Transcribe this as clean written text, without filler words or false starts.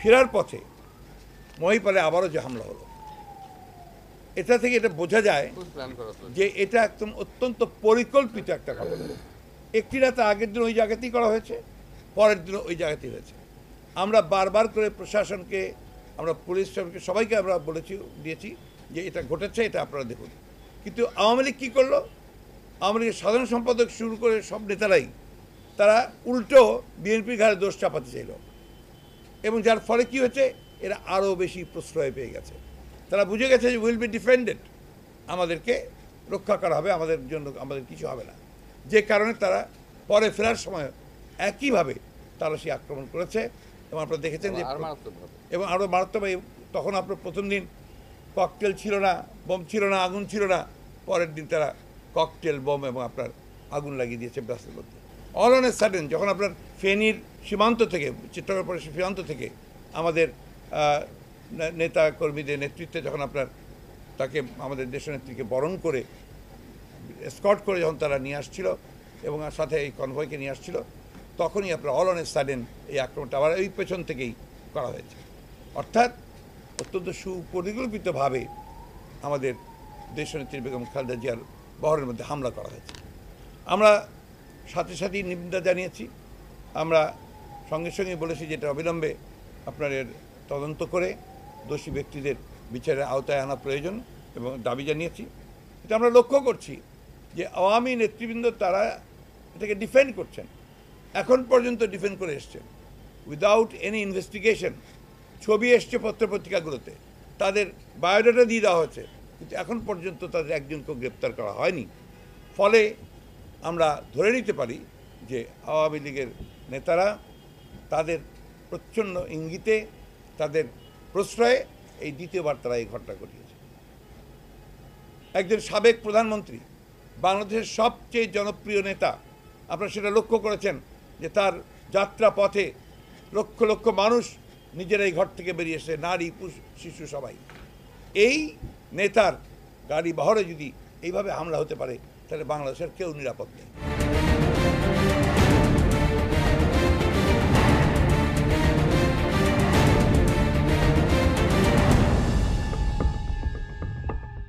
ফেরার পথে মহিপালে আবারও যে হামলা হলো, এটা থেকে এটা বোঝা যায় যে এটা একদম অত্যন্ত পরিকল্পিত একটা ঘটনা। একটি রাতে আগের দিন ওই জায়গাতেই করা হয়েছে, পরের দিনও ওই জায়গাতেই হয়েছে। আমরা বারবার করে প্রশাসনকে, আমরা পুলিশ সবাইকে আমরা দিয়েছি যে এটা ঘটেছে, এটা আপনারা দেখুন। কিন্তু আওয়ামী লীগ কী করলো? আওয়ামী লীগের সাধারণ সম্পাদক শুরু করে সব নেতারাই তারা উল্টো বিএনপির ঘাড়ে দোষ চাপাতে চাইল, এবং যার ফলে কী হয়েছে, এরা আরও বেশি প্রশ্রয় পেয়ে গেছে। তারা বুঝে গেছে যে উইল বি ডিফেন্ডেড, আমাদেরকে রক্ষা করা হবে, আমাদের জন্য আমাদের কিছু হবে না। যে কারণে তারা পরে ফেরার সময় একইভাবে তারা সেই আক্রমণ করেছে, এবং আপনারা দেখেছেন যে এবং আরও মারাত্মক। তখন আপনার প্রথম দিন ককটেল ছিল না, বোম ছিল না, আগুন ছিল না। পরের দিন তারা ককটেল, বোম এবং আপনার আগুন লাগিয়ে দিয়েছে বাসের মধ্যে। অল অন এ সাডেন যখন আপনার ফেনীর সীমান্ত থেকে, চিত্তরগড় পরে সীমান্ত থেকে আমাদের নেতা কর্মীদের নেতৃত্বে যখন আপনার তাকে আমাদের দেশনেত্রীকে বরণ করে এসকর্ট করে যখন তারা নিয়ে আসছিল এবং সাথে এই কনভয়কে নিয়ে আসছিল, তখনই আপনার অল অন এ সাডেন এই আক্রমণটা আবার এই পেছন থেকেই করা হয়েছে। অর্থাৎ অত্যন্ত সুপরিকল্পিতভাবে আমাদের দেশনেত্রী বেগম খালেদা জিয়ার বহরের মধ্যে হামলা করা হয়েছে। আমরা সাথে সাথেই নিন্দা জানিয়েছি। আমরা সঙ্গে সঙ্গে বলেছি যে এটা অবিলম্বে আপনার এর তদন্ত করে দোষী ব্যক্তিদের বিচারের আওতায় আনা প্রয়োজন এবং দাবি জানিয়েছি। এটা আমরা লক্ষ্য করছি যে আওয়ামী নেতৃবৃন্দ তারা এটাকে ডিফেন্ড করছেন, এখন পর্যন্ত ডিফেন্ড করে এসছেন উইদাউট এনি ইনভেস্টিগেশন। ছবি এসছে পত্রপত্রিকাগুলোতে, তাদের বায়োডাটা দিয়ে দেওয়া হয়েছে, কিন্তু এখন পর্যন্ত তাদের একজনকেও গ্রেপ্তার করা হয়নি। ফলে আমরা ধরে নিতে পারি যে আওয়ামী লীগের নেতারা তাদের প্রচ্ছন্ন ইঙ্গিতে, তাদের প্রশ্রয়ে এই দ্বিতীয়বার তারা এই ঘটনা ঘটিয়েছে। একজন সাবেক প্রধানমন্ত্রী, বাংলাদেশের সবচেয়ে জনপ্রিয় নেতা, আপনারা সেটা লক্ষ্য করেছেন যে তার যাত্রা পথে লক্ষ লক্ষ মানুষ নিজেরাই ঘর থেকে বেরিয়ে এসে, নারী পুরুষ শিশু সবাই। এই নেতার গাড়ি বহরে যদি এইভাবে হামলা হতে পারে, তাহলে বাংলাদেশের কেউ নিরাপদ নেই।